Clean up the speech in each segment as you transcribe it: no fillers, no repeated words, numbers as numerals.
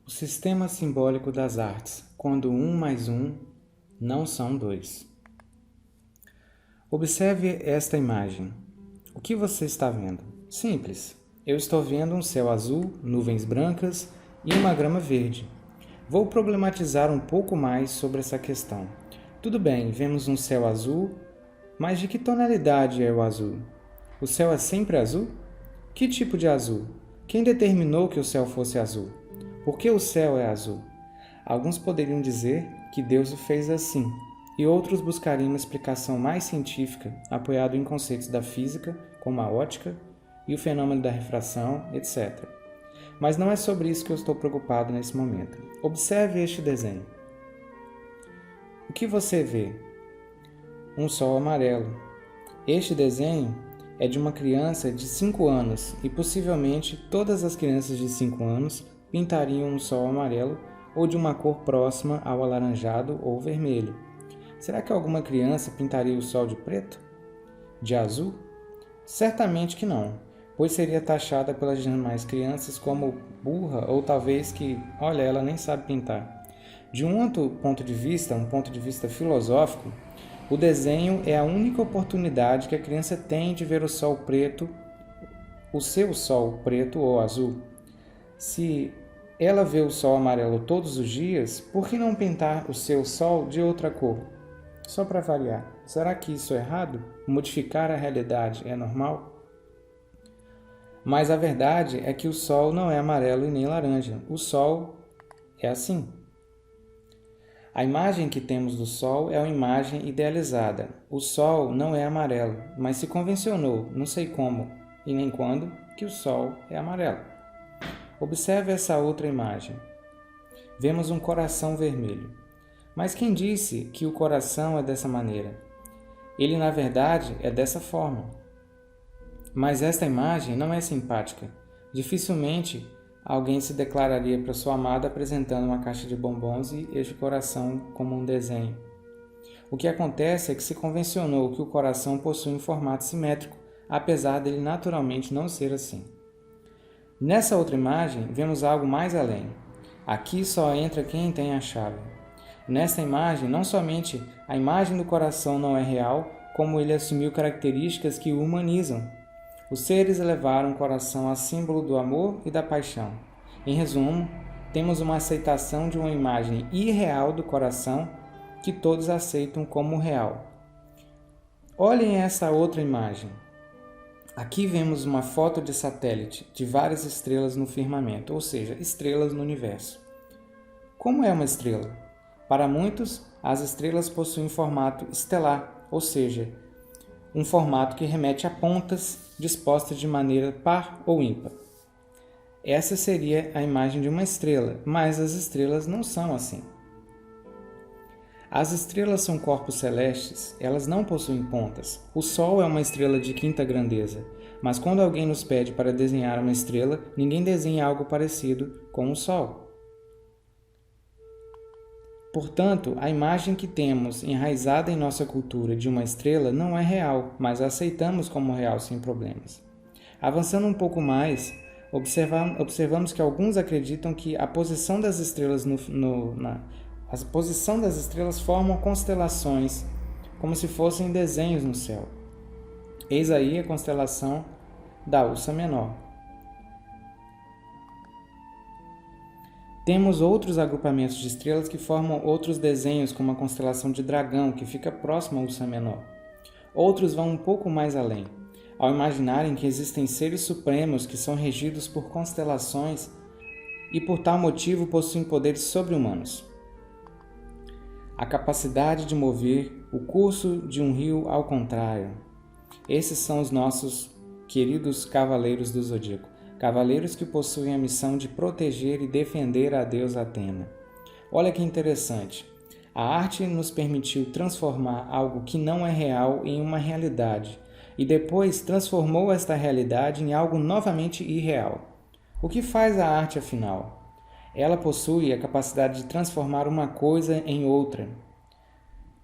O sistema simbólico das artes, quando 1 mais 1 não são 2. Observe esta imagem. O que você está vendo? Simples. Eu estou vendo um céu azul, nuvens brancas e uma grama verde. Vou problematizar um pouco mais sobre essa questão. Tudo bem, vemos um céu azul, mas de que tonalidade é o azul? O céu é sempre azul? Que tipo de azul? Quem determinou que o céu fosse azul? Por que o céu é azul? Alguns poderiam dizer que Deus o fez assim, e outros buscariam uma explicação mais científica, apoiado em conceitos da física, como a ótica e o fenômeno da refração, etc. Mas não é sobre isso que eu estou preocupado nesse momento. Observe este desenho. O que você vê? Um sol amarelo. Este desenho é de uma criança de 5 anos e possivelmente todas as crianças de 5 anos pintariam um sol amarelo ou de uma cor próxima ao alaranjado ou vermelho. Será que alguma criança pintaria o sol de preto? De azul? Certamente que não, pois seria taxada pelas demais crianças como burra ou talvez que, olha, ela nem sabe pintar. De um outro ponto de vista, um ponto de vista filosófico, o desenho é a única oportunidade que a criança tem de ver o sol preto, o seu sol preto ou azul. Se ela vê o sol amarelo todos os dias, por que não pintar o seu sol de outra cor? Só para variar. Será que isso é errado? Modificar a realidade é normal? Mas a verdade é que o sol não é amarelo e nem laranja. O sol é assim. A imagem que temos do sol é uma imagem idealizada. O sol não é amarelo, mas se convencionou, não sei como e nem quando, que o sol é amarelo. Observe essa outra imagem. Vemos um coração vermelho. Mas quem disse que o coração é dessa maneira? Ele, na verdade, é dessa forma. Mas esta imagem não é simpática. Dificilmente alguém se declararia para sua amada apresentando uma caixa de bombons e este coração como um desenho. O que acontece é que se convencionou que o coração possui um formato simétrico, apesar dele naturalmente não ser assim. Nessa outra imagem, vemos algo mais além. Aqui só entra quem tem a chave. Nesta imagem, não somente a imagem do coração não é real, como ele assumiu características que o humanizam. Os seres elevaram o coração a símbolo do amor e da paixão. Em resumo, temos uma aceitação de uma imagem irreal do coração que todos aceitam como real. Olhem essa outra imagem. Aqui vemos uma foto de satélite de várias estrelas no firmamento, ou seja, estrelas no universo. Como é uma estrela? Para muitos, as estrelas possuem formato estelar, ou seja, um formato que remete a pontas dispostas de maneira par ou ímpar. Essa seria a imagem de uma estrela, mas as estrelas não são assim. As estrelas são corpos celestes, elas não possuem pontas. O Sol é uma estrela de quinta grandeza, mas quando alguém nos pede para desenhar uma estrela, ninguém desenha algo parecido com o Sol. Portanto, a imagem que temos enraizada em nossa cultura de uma estrela não é real, mas a aceitamos como real sem problemas. Avançando um pouco mais, observamos que alguns acreditam que a posição das estrelas a posição das estrelas formam constelações, como se fossem desenhos no céu. Eis aí a constelação da Ursa Menor. Temos outros agrupamentos de estrelas que formam outros desenhos, como a constelação de Dragão, que fica próxima à Ursa Menor. Outros vão um pouco mais além, ao imaginarem que existem seres supremos que são regidos por constelações e por tal motivo possuem poderes sobre-humanos. A capacidade de mover o curso de um rio ao contrário. Esses são os nossos queridos cavaleiros do Zodíaco. Cavaleiros que possuem a missão de proteger e defender a deusa Atena. Olha que interessante. A arte nos permitiu transformar algo que não é real em uma realidade e depois transformou esta realidade em algo novamente irreal. O que faz a arte, afinal? Ela possui a capacidade de transformar uma coisa em outra.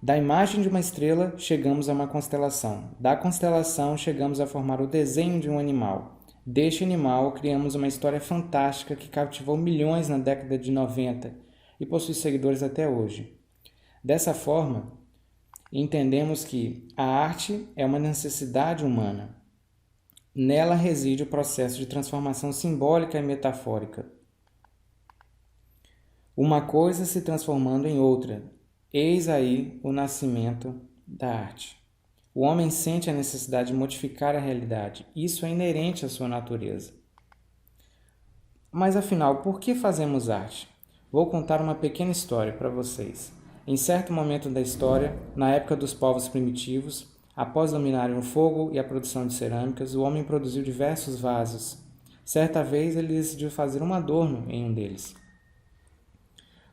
Da imagem de uma estrela, chegamos a uma constelação. Da constelação, chegamos a formar o desenho de um animal. Deste animal, criamos uma história fantástica que cativou milhões na década de 90 e possui seguidores até hoje. Dessa forma, entendemos que a arte é uma necessidade humana. Nela reside o processo de transformação simbólica e metafórica. Uma coisa se transformando em outra. Eis aí o nascimento da arte. O homem sente a necessidade de modificar a realidade. Isso é inerente à sua natureza. Mas afinal, por que fazemos arte? Vou contar uma pequena história para vocês. Em certo momento da história, na época dos povos primitivos, após dominarem o fogo e a produção de cerâmicas, o homem produziu diversos vasos. Certa vez ele decidiu fazer um adorno em um deles.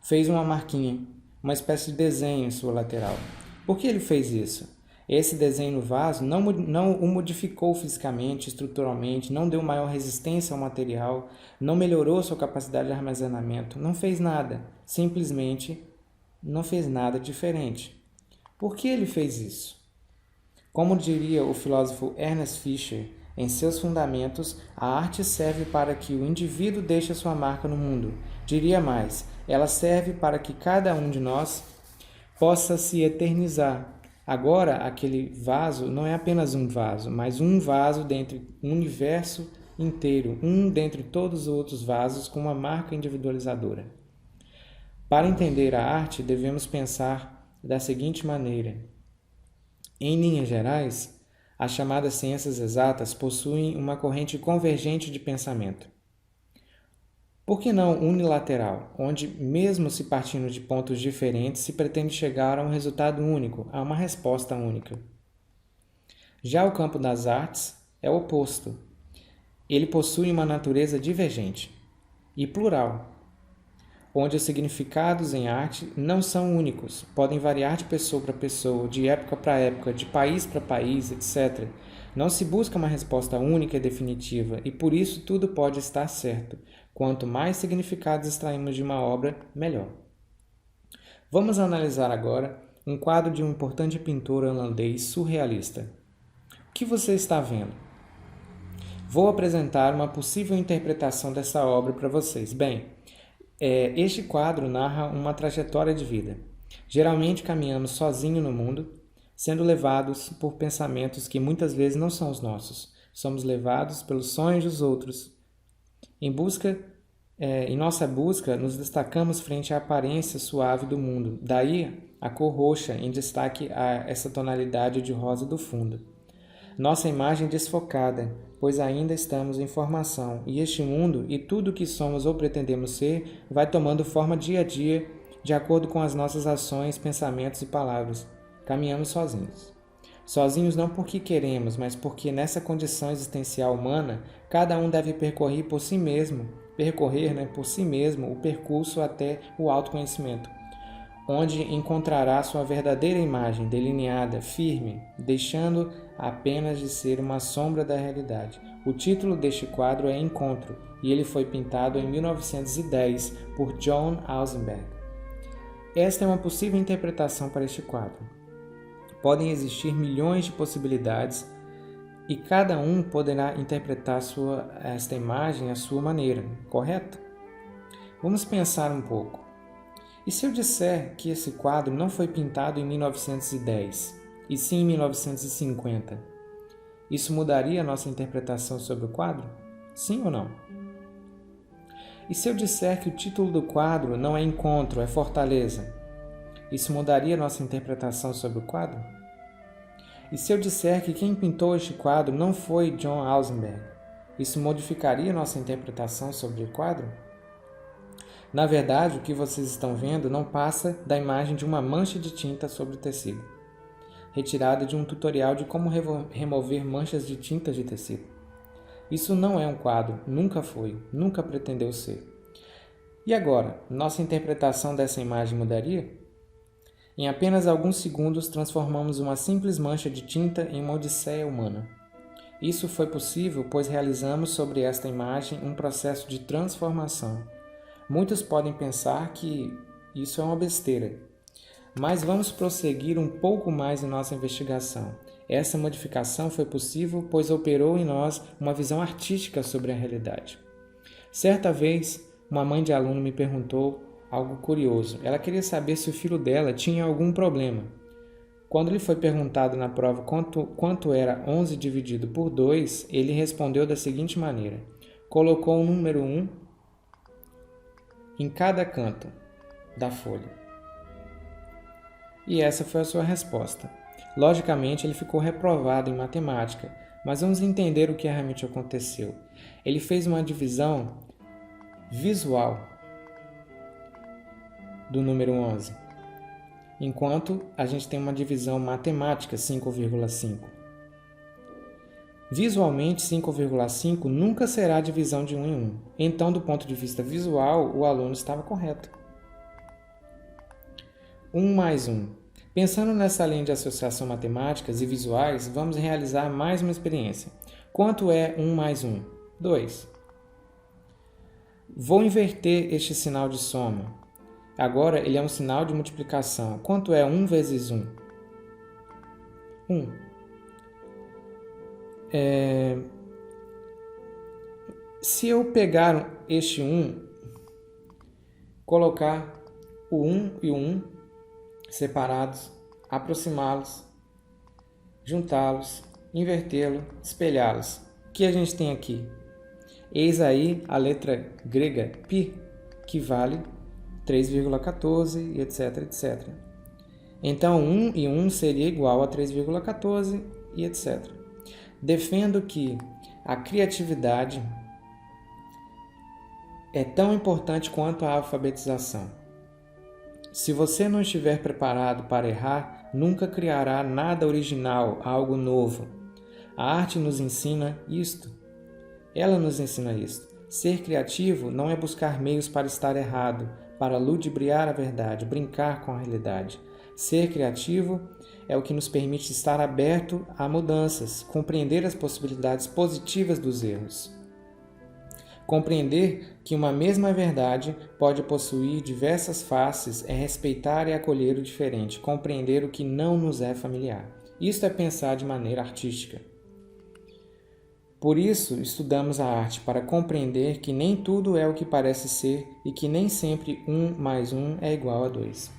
Fez uma marquinha, uma espécie de desenho em sua lateral. Por que ele fez isso? Esse desenho no vaso não o modificou fisicamente, estruturalmente, não deu maior resistência ao material, não melhorou sua capacidade de armazenamento, não fez nada, simplesmente não fez nada diferente. Por que ele fez isso? Como diria o filósofo Ernest Fischer, em seus fundamentos, a arte serve para que o indivíduo deixe sua marca no mundo. Diria mais, ela serve para que cada um de nós possa se eternizar. Agora, aquele vaso não é apenas um vaso, mas um vaso dentro do universo inteiro, um dentre todos os outros vasos com uma marca individualizadora. Para entender a arte, devemos pensar da seguinte maneira. Em linhas gerais, as chamadas ciências exatas possuem uma corrente convergente de pensamento. Por que não unilateral, onde, mesmo se partindo de pontos diferentes, se pretende chegar a um resultado único, a uma resposta única? Já o campo das artes é o oposto. Ele possui uma natureza divergente e plural, onde os significados em arte não são únicos, podem variar de pessoa para pessoa, de época para época, de país para país, etc. Não se busca uma resposta única e definitiva, e por isso tudo pode estar certo. Quanto mais significados extraímos de uma obra, melhor. Vamos analisar agora um quadro de um importante pintor holandês surrealista. O que você está vendo? Vou apresentar uma possível interpretação dessa obra para vocês. Bem, este quadro narra uma trajetória de vida. Geralmente caminhamos sozinhos no mundo, sendo levados por pensamentos que muitas vezes não são os nossos. Somos levados pelos sonhos dos outros. Em nossa busca, nos destacamos frente à aparência suave do mundo. Daí, a cor roxa em destaque a essa tonalidade de rosa do fundo. Nossa imagem desfocada, pois ainda estamos em formação, e este mundo e tudo o que somos ou pretendemos ser vai tomando forma dia a dia, de acordo com as nossas ações, pensamentos e palavras. Caminhamos sozinhos. Sozinhos não porque queremos, mas porque nessa condição existencial humana, cada um deve percorrer por si mesmo o percurso até o autoconhecimento, onde encontrará sua verdadeira imagem delineada, firme, deixando apenas de ser uma sombra da realidade. O título deste quadro é Encontro, e ele foi pintado em 1910 por John Ausenberg. Esta é uma possível interpretação para este quadro. Podem existir milhões de possibilidades e cada um poderá interpretar esta imagem à sua maneira, correto? Vamos pensar um pouco. E se eu disser que esse quadro não foi pintado em 1910, e sim em 1950? Isso mudaria a nossa interpretação sobre o quadro? Sim ou não? E se eu disser que o título do quadro não é Encontro, é Fortaleza? Isso mudaria a nossa interpretação sobre o quadro? E se eu disser que quem pintou este quadro não foi John Ausenberg? Isso modificaria a nossa interpretação sobre o quadro? Na verdade, o que vocês estão vendo não passa da imagem de uma mancha de tinta sobre o tecido, retirada de um tutorial de como remover manchas de tinta de tecido. Isso não é um quadro, nunca foi, nunca pretendeu ser. E agora, nossa interpretação dessa imagem mudaria? Em apenas alguns segundos, transformamos uma simples mancha de tinta em uma odisseia humana. Isso foi possível pois realizamos sobre esta imagem um processo de transformação. Muitos podem pensar que isso é uma besteira, mas vamos prosseguir um pouco mais em nossa investigação. Essa modificação foi possível pois operou em nós uma visão artística sobre a realidade. Certa vez, uma mãe de aluno me perguntou algo curioso. Ela queria saber se o filho dela tinha algum problema. Quando lhe foi perguntado na prova quanto era 11 dividido por 2, ele respondeu da seguinte maneira: colocou o número 1 em cada canto da folha. E essa foi a sua resposta. Logicamente, ele ficou reprovado em matemática, mas vamos entender o que realmente aconteceu. Ele fez uma divisão visual do número 11, enquanto a gente tem uma divisão matemática, 5,5. Visualmente, 5,5 nunca será a divisão de 1 em 1. Então, do ponto de vista visual, o aluno estava correto. 1 mais 1. Pensando nessa linha de associação matemáticas e visuais, vamos realizar mais uma experiência. Quanto é 1 mais 1? 2. Vou inverter este sinal de soma. Agora ele é um sinal de multiplicação. Quanto é 1 vezes 1? 1. Se eu pegar este 1, colocar o 1 e o 1 separados, aproximá-los, juntá-los, invertê-los, espelhá-los. O que a gente tem aqui? Eis aí a letra grega π, que vale 3,14 e etc, etc. Então, 1 e 1 seria igual a 3,14 e etc. Defendo que a criatividade é tão importante quanto a alfabetização. Se você não estiver preparado para errar, nunca criará nada original, algo novo. A arte nos ensina isto. Ela nos ensina isto. Ser criativo não é buscar meios para estar errado, para ludibriar a verdade, brincar com a realidade. Ser criativo é o que nos permite estar aberto a mudanças, compreender as possibilidades positivas dos erros. Compreender que uma mesma verdade pode possuir diversas faces é respeitar e acolher o diferente, compreender o que não nos é familiar. Isto é pensar de maneira artística. Por isso, estudamos a arte para compreender que nem tudo é o que parece ser e que nem sempre 1 mais 1 é igual a 2.